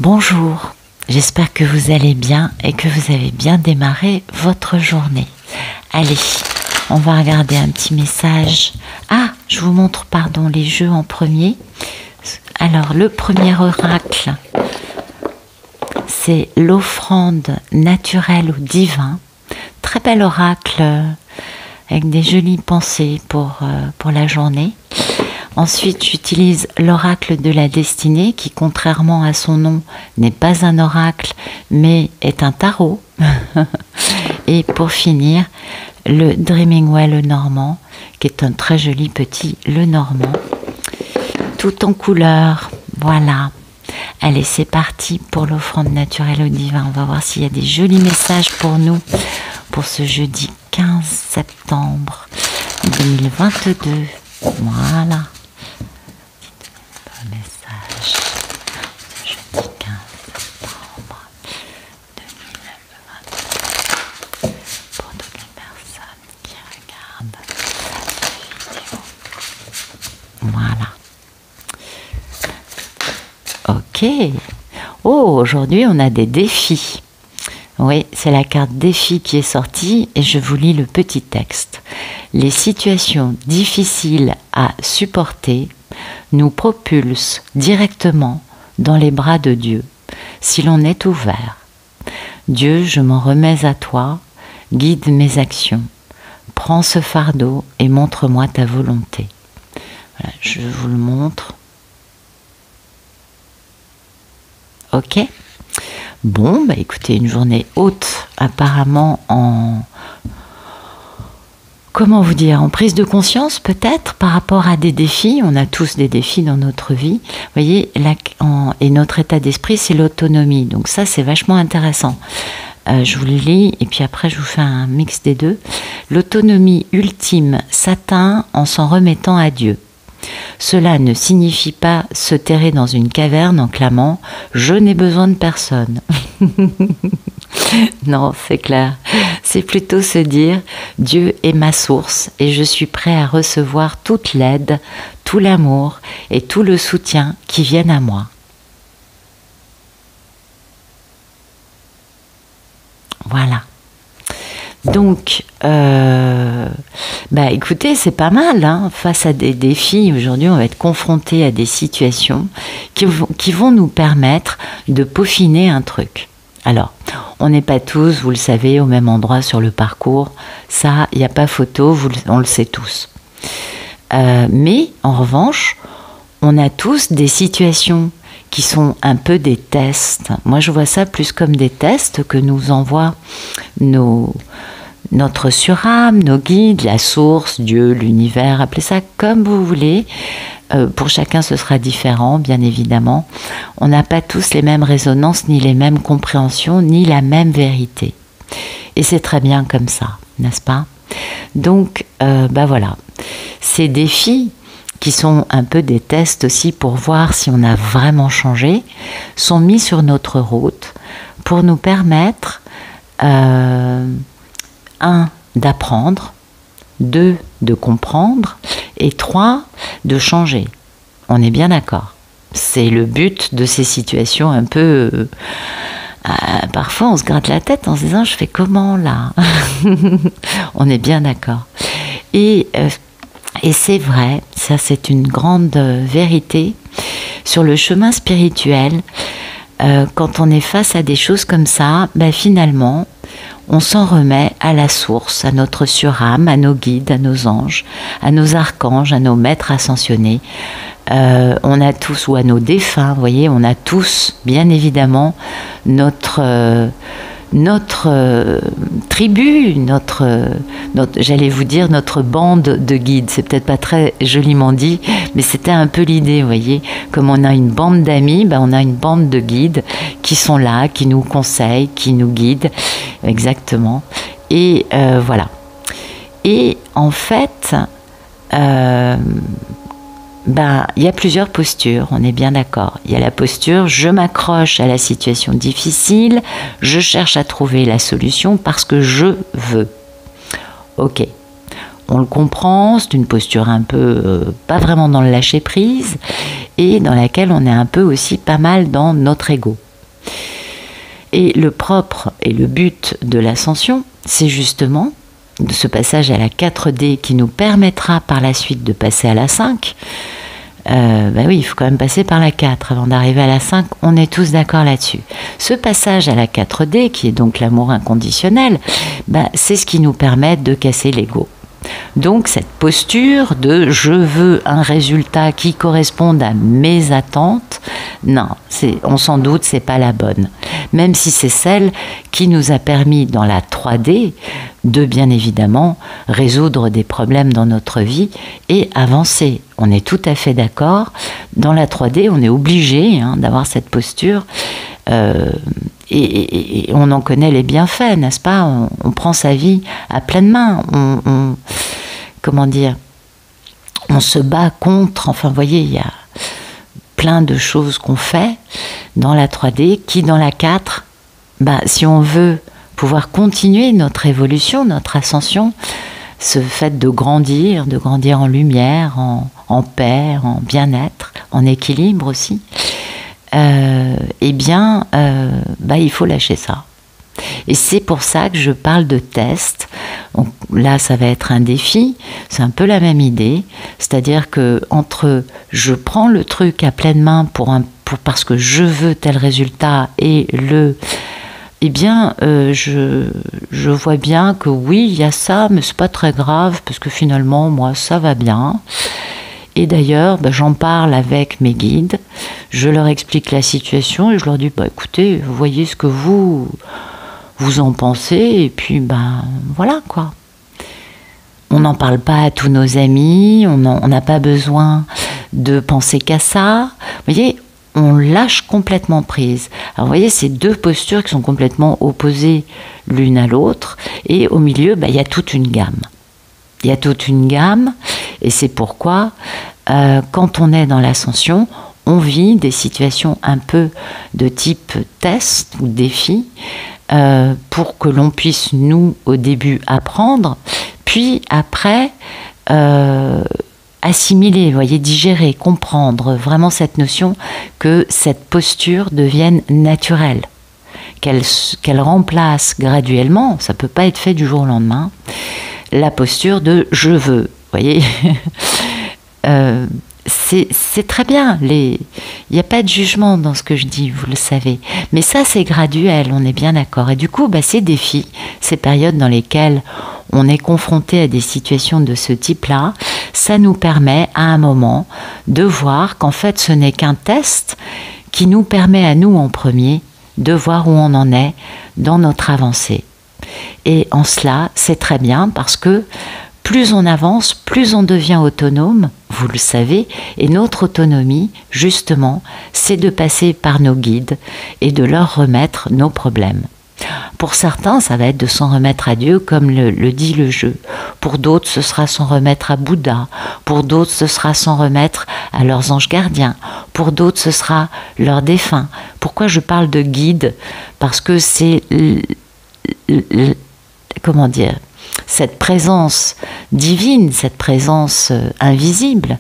Bonjour, j'espère que vous allez bien et que vous avez bien démarré votre journée. Allez, on va regarder un petit message. Ah, je vous montre, les jeux en premier. Alors, le premier oracle, c'est l'offrande naturelle au divin. Très bel oracle avec des jolies pensées pour la journée. Ensuite, j'utilise l'oracle de la destinée qui, contrairement à son nom, n'est pas un oracle, mais est un tarot. Et pour finir, le Dreaming Well Normand, qui est un très joli petit Lenormand, tout en couleur. Voilà. Allez, c'est parti pour l'offrande naturelle au divin. On va voir s'il y a des jolis messages pour nous pour ce jeudi 15 septembre 2022. Voilà. Message jeudi 15 septembre 2022 pour toutes les personnes qui regardent cette vidéo. Voilà. Ok. Oh, aujourd'hui on a des défis. Oui, c'est la carte défi qui est sortie et je vous lis le petit texte. Les situations difficiles à supporter nous propulsent directement dans les bras de Dieu, si l'on est ouvert. Dieu, je m'en remets à toi, guide mes actions. Prends ce fardeau et montre-moi ta volonté. Voilà, je vous le montre. Ok ? Bon, écoutez, une journée haute, apparemment en... Comment vous dire, en prise de conscience peut-être par rapport à des défis. On a tous des défis dans notre vie. Vous voyez, et notre état d'esprit, c'est l'autonomie. Donc ça, c'est vachement intéressant. Je vous le lis et puis après, je vous fais un mix des deux. L'autonomie ultime s'atteint en s'en remettant à Dieu. Cela ne signifie pas se terrer dans une caverne en clamant « Je n'ai besoin de personne ». Non, c'est clair. C'est plutôt se dire « Dieu est ma source et je suis prêt à recevoir toute l'aide, tout l'amour et tout le soutien qui viennent à moi ». Voilà. Donc, écoutez, c'est pas mal, hein. Face à des défis, aujourd'hui, on va être confronté à des situations qui vont nous permettre de peaufiner un truc. Alors, on n'est pas tous, vous le savez, au même endroit sur le parcours. Ça, il n'y a pas photo, on le sait tous. Mais, en revanche, on a tous des situations qui sont un peu des tests. Moi, je vois ça plus comme des tests que nous envoient notre surâme, nos guides, la source, Dieu, l'univers, appelez ça comme vous voulez. Pour chacun, ce sera différent, bien évidemment. On n'a pas tous les mêmes résonances, ni les mêmes compréhensions, ni la même vérité. Et c'est très bien comme ça, n'est-ce pas ? Donc, voilà. Ces défis, qui sont un peu des tests aussi pour voir si on a vraiment changé, sont mis sur notre route pour nous permettre, 1, d'apprendre, 2, de comprendre, et 3, de changer. On est bien d'accord. C'est le but de ces situations un peu... parfois, on se gratte la tête en se disant « Je fais comment là ?» On est bien d'accord. Et c'est vrai, ça c'est une grande vérité, sur le chemin spirituel, quand on est face à des choses comme ça, finalement, on s'en remet à la source, à notre surâme, à nos guides, à nos anges, à nos archanges, à nos maîtres ascensionnés. On a tous, ou à nos défunts, vous voyez, on a tous, bien évidemment, notre tribu, j'allais vous dire notre bande de guides. C'est peut-être pas très joliment dit, mais c'était un peu l'idée, vous voyez. Comme on a une bande d'amis, on a une bande de guides qui sont là, qui nous conseillent, qui nous guident, exactement. Et voilà. Et en fait, il y a plusieurs postures, on est bien d'accord. Il y a la posture, je m'accroche à la situation difficile, je cherche à trouver la solution parce que je veux. Ok, on le comprend, c'est une posture un peu, pas vraiment dans le lâcher prise, et dans laquelle on est un peu aussi pas mal dans notre ego. Et le propre et le but de l'ascension, c'est justement de ce passage à la 4D qui nous permettra par la suite de passer à la 5. Oui, il faut quand même passer par la 4 avant d'arriver à la 5, on est tous d'accord là-dessus. Ce passage à la 4D, qui est donc l'amour inconditionnel, c'est ce qui nous permet de casser l'ego. Donc cette posture de je veux un résultat qui corresponde à mes attentes, non, on s'en doute, c'est pas la bonne. Même si c'est celle qui nous a permis dans la 3D de bien évidemment résoudre des problèmes dans notre vie et avancer. On est tout à fait d'accord. Dans la 3D, on est obligé d'avoir cette posture. Et on en connaît les bienfaits, n'est-ce pas? On prend sa vie à pleine main. Comment dire? On se bat contre. Enfin, vous voyez, il y a plein de choses qu'on fait dans la 3D qui, dans la 4, si on veut pouvoir continuer notre évolution, notre ascension, ce fait de grandir en lumière, en paix, en bien-être, en équilibre aussi, il faut lâcher ça. Et c'est pour ça que je parle de test. Donc, là, ça va être un défi. C'est un peu la même idée. C'est-à-dire que entre je prends le truc à pleine main parce que je veux tel résultat et je vois bien que oui, il y a ça, mais c'est pas très grave parce que finalement, moi, ça va bien. Et d'ailleurs, j'en parle avec mes guides, je leur explique la situation et je leur dis, écoutez, vous voyez ce que vous en pensez, et puis voilà quoi. On n'en parle pas à tous nos amis, on n'a pas besoin de penser qu'à ça. Vous voyez, on lâche complètement prise. Alors vous voyez, c'est deux postures qui sont complètement opposées l'une à l'autre, et au milieu, il y a toute une gamme. Il y a toute une gamme, et c'est pourquoi, quand on est dans l'ascension, on vit des situations un peu de type test ou défi, pour que l'on puisse, nous, au début, apprendre, puis après, assimiler, vous voyez, digérer, comprendre vraiment cette notion que cette posture devienne naturelle, qu'elle remplace graduellement, ça ne peut pas être fait du jour au lendemain, la posture de « je veux ». Vous voyez, c'est très bien, il n'y a pas de jugement dans ce que je dis, vous le savez. Mais ça, c'est graduel, on est bien d'accord. Et du coup, ces défis, ces périodes dans lesquelles on est confronté à des situations de ce type-là, ça nous permet à un moment de voir qu'en fait, ce n'est qu'un test qui nous permet à nous en premier de voir où on en est dans notre avancée. Et en cela, c'est très bien parce que plus on avance, plus on devient autonome, vous le savez, et notre autonomie, justement, c'est de passer par nos guides et de leur remettre nos problèmes. Pour certains, ça va être de s'en remettre à Dieu, comme le dit le jeu. Pour d'autres, ce sera s'en remettre à Bouddha. Pour d'autres, ce sera s'en remettre à leurs anges gardiens. Pour d'autres, ce sera leurs défunts. Pourquoi je parle de guide? Parce que c'est... comment dire, cette présence divine, cette présence invisible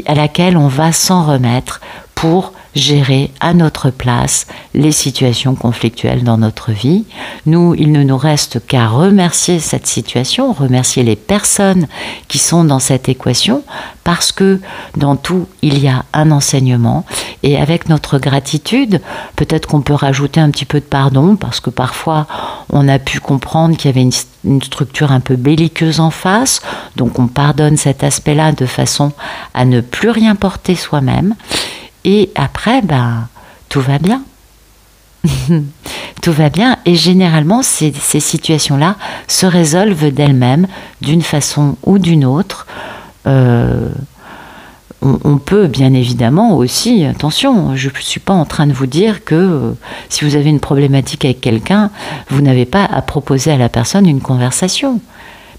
à laquelle on va s'en remettre pour gérer à notre place les situations conflictuelles dans notre vie. Nous, il ne nous reste qu'à remercier cette situation, remercier les personnes qui sont dans cette équation, parce que dans tout, il y a un enseignement. Et avec notre gratitude, peut-être qu'on peut rajouter un petit peu de pardon, parce que parfois, on a pu comprendre qu'il y avait une structure un peu belliqueuse en face, donc on pardonne cet aspect-là de façon à ne plus rien porter soi-même. Et après, tout va bien. Tout va bien. Et généralement, ces situations-là se résolvent d'elles-mêmes d'une façon ou d'une autre. On peut bien évidemment aussi, attention, je ne suis pas en train de vous dire que si vous avez une problématique avec quelqu'un, vous n'avez pas à proposer à la personne une conversation.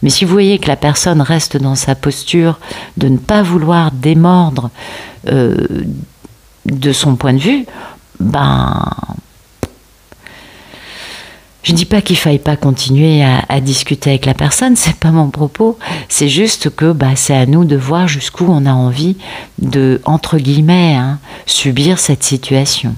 Mais si vous voyez que la personne reste dans sa posture de ne pas vouloir démordre de son point de vue, je ne dis pas qu'il ne faille pas continuer à discuter avec la personne, c'est pas mon propos, c'est juste que c'est à nous de voir jusqu'où on a envie de, entre guillemets, subir cette situation.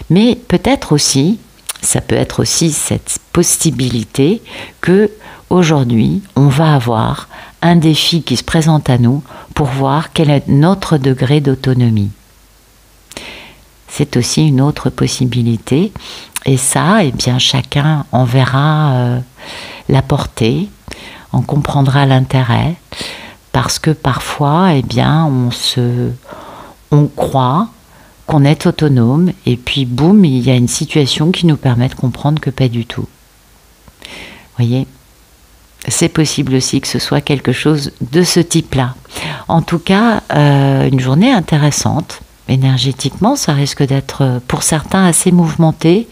Mais peut-être aussi, ça peut être aussi cette possibilité que aujourd'hui, on va avoir un défi qui se présente à nous pour voir quel est notre degré d'autonomie. C'est aussi une autre possibilité. Et ça, eh bien, chacun en verra la portée, en comprendra l'intérêt, parce que parfois, eh bien, on croit qu'on est autonome, et puis boum, il y a une situation qui nous permet de comprendre que pas du tout. Vous voyez, c'est possible aussi que ce soit quelque chose de ce type-là. En tout cas, une journée intéressante. Énergétiquement, ça risque d'être pour certains assez mouvementé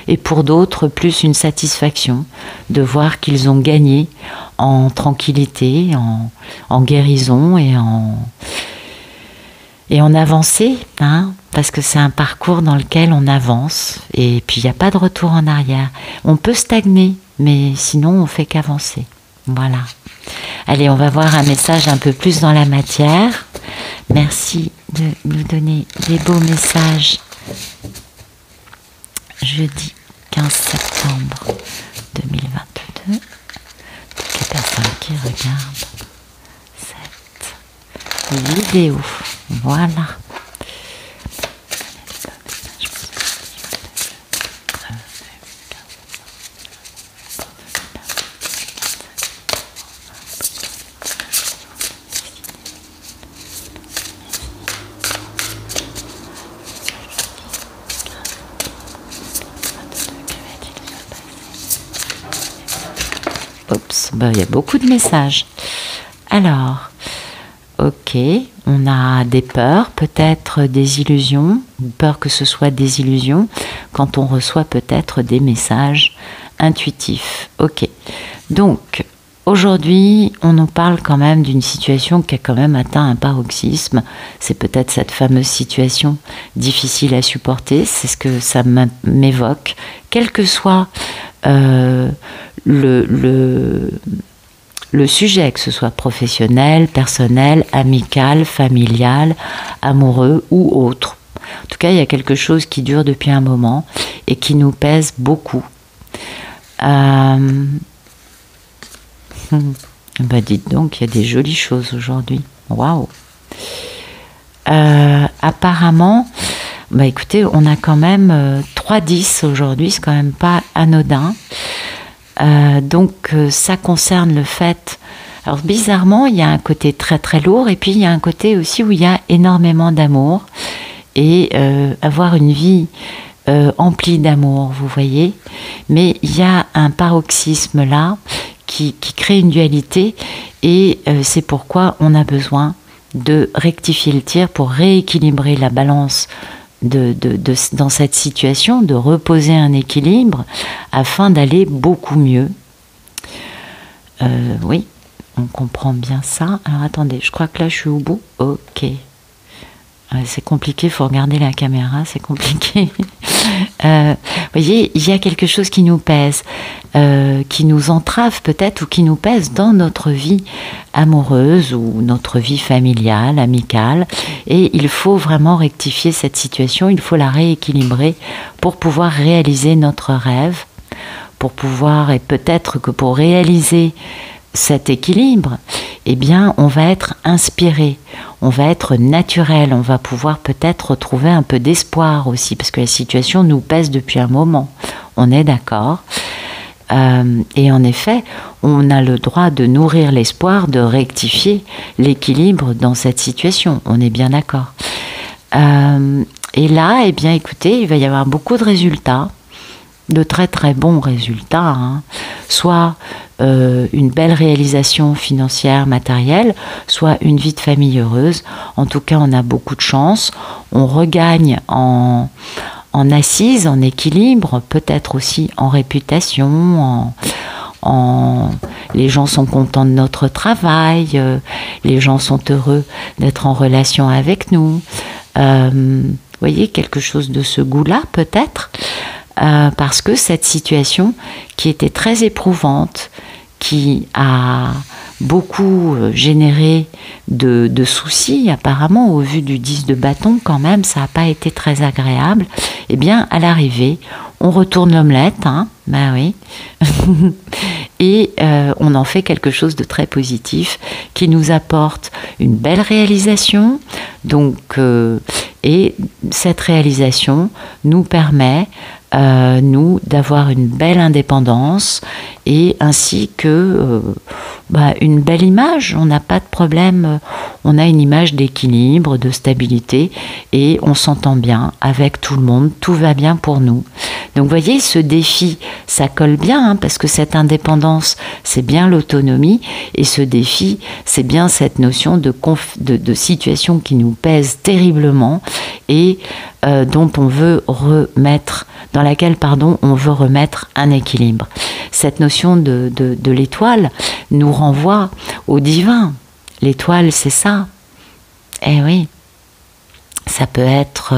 et pour d'autres plus une satisfaction de voir qu'ils ont gagné en tranquillité, en guérison et en avancée, hein, parce que c'est un parcours dans lequel on avance et puis il n'y a pas de retour en arrière. On peut stagner, mais sinon on fait qu'avancer. Voilà. Allez, on va voir un message un peu plus dans la matière. Merci de nous donner des beaux messages. Jeudi 15 septembre 2022. Toutes les personnes qui regardent cette vidéo. Voilà. Oups, ben, il y a beaucoup de messages. Alors, ok, on a des peurs, peut-être des illusions, peur que ce soit des illusions, quand on reçoit peut-être des messages intuitifs. Ok, donc aujourd'hui, on nous parle quand même d'une situation qui a quand même atteint un paroxysme. C'est peut-être cette fameuse situation difficile à supporter, c'est ce que ça m'évoque, quel que soit le sujet, que ce soit professionnel, personnel, amical, familial, amoureux ou autre. En tout cas, il y a quelque chose qui dure depuis un moment et qui nous pèse beaucoup. Bah dites donc, il y a des jolies choses aujourd'hui. Waouh. Apparemment, bah écoutez, on a quand même 3-10 aujourd'hui, c'est quand même pas anodin. Donc ça concerne le fait, alors bizarrement il y a un côté très très lourd et puis il y a un côté aussi où il y a énormément d'amour et avoir une vie emplie d'amour, vous voyez, mais il y a un paroxysme là qui crée une dualité et c'est pourquoi on a besoin de rectifier le tir pour rééquilibrer la balance dans cette situation, de reposer un équilibre afin d'aller beaucoup mieux. Oui, on comprend bien ça. Alors attendez, je crois que là je suis au bout. Ok. C'est compliqué, il faut regarder la caméra, c'est compliqué. Vous voyez, il y a quelque chose qui nous pèse, qui nous entrave peut-être ou qui nous pèse dans notre vie amoureuse ou notre vie familiale, amicale. Et il faut vraiment rectifier cette situation, il faut la rééquilibrer pour pouvoir réaliser notre rêve, pour pouvoir, et peut-être que pour réaliser cet équilibre, eh bien, on va être inspiré, on va être naturel, on va pouvoir peut-être retrouver un peu d'espoir aussi, parce que la situation nous pèse depuis un moment, on est d'accord. Et en effet, on a le droit de nourrir l'espoir, de rectifier l'équilibre dans cette situation, on est bien d'accord. Et là, eh bien, écoutez, il va y avoir beaucoup de résultats, de très très bons résultats, hein. Soit une belle réalisation financière, matérielle, soit une vie de famille heureuse. En tout cas, on a beaucoup de chance. On regagne en assise, en équilibre, peut-être aussi en réputation, les gens sont contents de notre travail, les gens sont heureux d'être en relation avec nous. Vous voyez, quelque chose de ce goût-là, peut-être. Parce que cette situation qui était très éprouvante, qui a beaucoup généré de soucis apparemment au vu du 10 de bâton, quand même ça n'a pas été très agréable, eh bien, à l'arrivée, on retourne l'omelette, hein, bah oui, et on en fait quelque chose de très positif qui nous apporte une belle réalisation. Donc, et cette réalisation nous permet nous d'avoir une belle indépendance et ainsi que une belle image. On n'a pas de problème, on a une image d'équilibre, de stabilité et on s'entend bien avec tout le monde, tout va bien pour nous. Donc vous voyez, ce défi, ça colle bien, hein, parce que cette indépendance, c'est bien l'autonomie, et ce défi, c'est bien cette notion de situation qui nous pèse terriblement et dont on veut remettre, dans laquelle, on veut remettre un équilibre. Cette notion de l'étoile nous renvoie au divin. L'étoile, c'est ça. Eh oui, ça peut être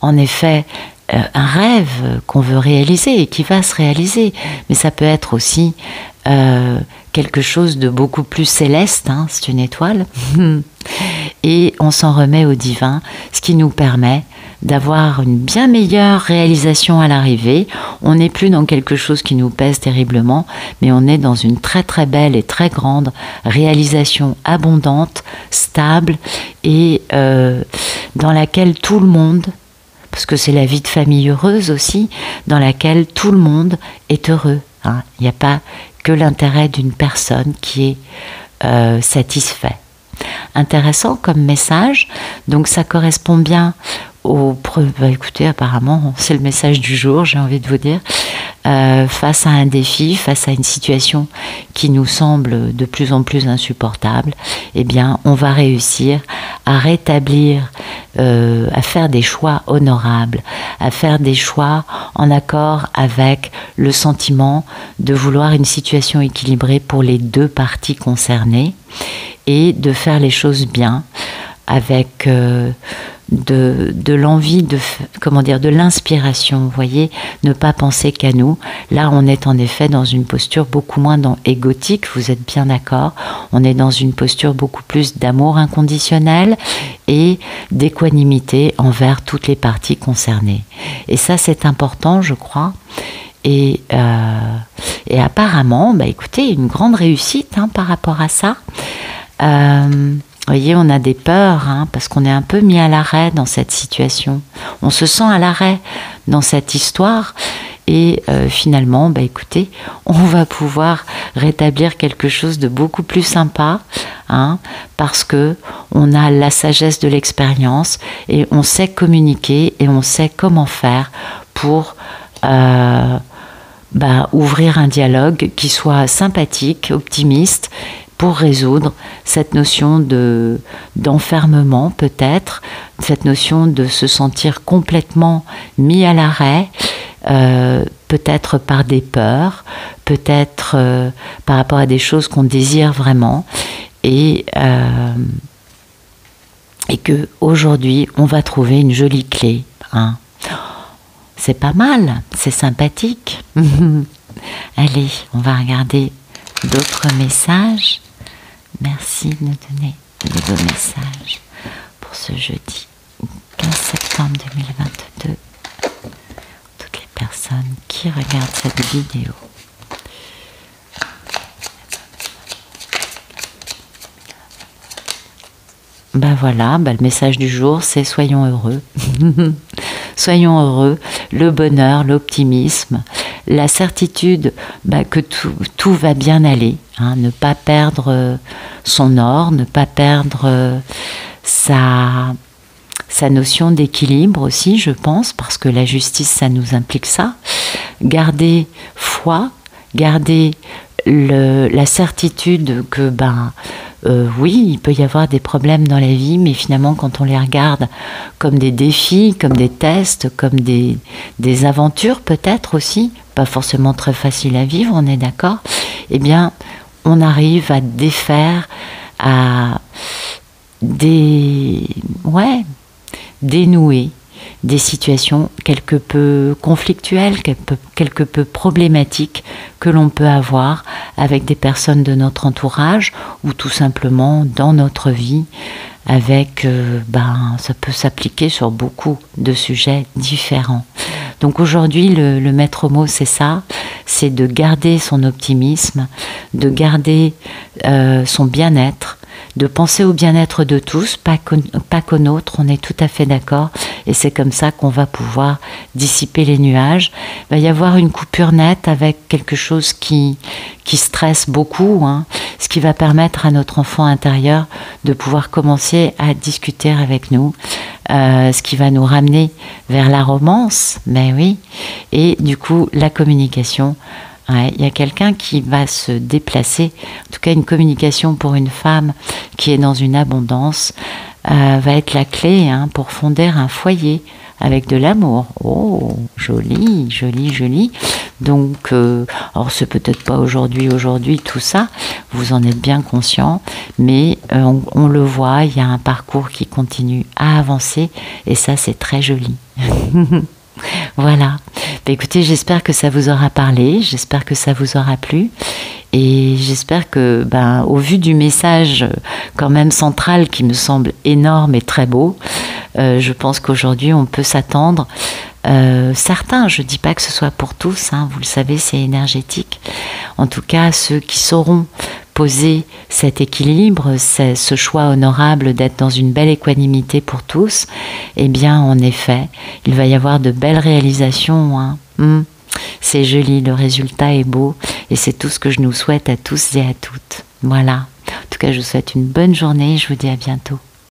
en effet un rêve qu'on veut réaliser et qui va se réaliser, mais ça peut être aussi quelque chose de beaucoup plus céleste, hein, c'est une étoile, et on s'en remet au divin, ce qui nous permet d'avoir une bien meilleure réalisation à l'arrivée. On n'est plus dans quelque chose qui nous pèse terriblement, mais on est dans une très très belle et très grande réalisation abondante, stable, et dans laquelle tout le monde, parce que c'est la vie de famille heureuse aussi, dans laquelle tout le monde est heureux, hein. Il n'y a pas que l'intérêt d'une personne qui est satisfait. Intéressant comme message, donc ça correspond bien écoutez, apparemment c'est le message du jour, j'ai envie de vous dire, face à un défi, face à une situation qui nous semble de plus en plus insupportable, eh bien on va réussir à rétablir, à faire des choix honorables, à faire des choix en accord avec le sentiment de vouloir une situation équilibrée pour les deux parties concernées et de faire les choses bien avec de l'envie, de l'inspiration, vous voyez, ne pas penser qu'à nous. Là, on est en effet dans une posture beaucoup moins égotique, vous êtes bien d'accord, on est dans une posture beaucoup plus d'amour inconditionnel et d'équanimité envers toutes les parties concernées. Et ça, c'est important, je crois. Et apparemment, écoutez, une grande réussite, hein, par rapport à ça. Vous voyez, on a des peurs, hein, parce qu'on est un peu mis à l'arrêt dans cette situation. On se sent à l'arrêt dans cette histoire et finalement, écoutez, on va pouvoir rétablir quelque chose de beaucoup plus sympa, hein, parce que on a la sagesse de l'expérience et on sait communiquer et on sait comment faire pour ouvrir un dialogue qui soit sympathique, optimiste, pour résoudre cette notion d'enfermement peut-être, cette notion de se sentir complètement mis à l'arrêt, peut-être par des peurs, peut-être par rapport à des choses qu'on désire vraiment, et que aujourd'hui on va trouver une jolie clé, hein. C'est pas mal, c'est sympathique. Allez, on va regarder d'autres messages. Merci de nous donner de beaux messages pour ce jeudi 15 septembre 2022. Toutes les personnes qui regardent cette vidéo. Voilà, le message du jour, c'est soyons heureux. Soyons heureux, le bonheur, l'optimisme, la certitude que tout va bien aller, hein, ne pas perdre son or, ne pas perdre sa notion d'équilibre aussi, je pense, parce que la justice, ça nous implique ça. Garder foi, garder la certitude que oui, il peut y avoir des problèmes dans la vie, mais finalement, quand on les regarde comme des défis, comme des tests, comme des aventures peut-être aussi, pas forcément très faciles à vivre, on est d'accord, eh bien, on arrive à défaire, à dénouer des situations quelque peu conflictuelles, quelque peu problématiques que l'on peut avoir avec des personnes de notre entourage ou tout simplement dans notre vie avec, ça peut s'appliquer sur beaucoup de sujets différents. Donc aujourd'hui, le maître mot, c'est ça, c'est de garder son optimisme, de garder son bien-être, de penser au bien-être de tous, pas qu'au nôtre, on est tout à fait d'accord, et c'est comme ça qu'on va pouvoir dissiper les nuages. Il va y avoir une coupure nette avec quelque chose qui stresse beaucoup, hein, ce qui va permettre à notre enfant intérieur de pouvoir commencer à discuter avec nous, ce qui va nous ramener vers la romance, mais oui, et du coup la communication. Ouais, il y a quelqu'un qui va se déplacer, en tout cas une communication pour une femme qui est dans une abondance va être la clé, hein, pour fonder un foyer avec de l'amour. Oh, joli, joli, joli. Donc, alors c'est peut-être pas aujourd'hui tout ça, vous en êtes bien conscient, mais on le voit, il y a un parcours qui continue à avancer et ça c'est très joli. Voilà. Écoutez, j'espère que ça vous aura parlé, j'espère que ça vous aura plu et j'espère que, au vu du message quand même central qui me semble énorme et très beau, je pense qu'aujourd'hui on peut s'attendre, certains, je ne dis pas que ce soit pour tous, hein, vous le savez, c'est énergétique, en tout cas ceux qui sauront poser cet équilibre, ce choix honorable d'être dans une belle équanimité pour tous, eh bien en effet, il va y avoir de belles réalisations, hein. C'est joli, le résultat est beau et c'est tout ce que je nous souhaite à tous et à toutes. Voilà, en tout cas je vous souhaite une bonne journée et je vous dis à bientôt.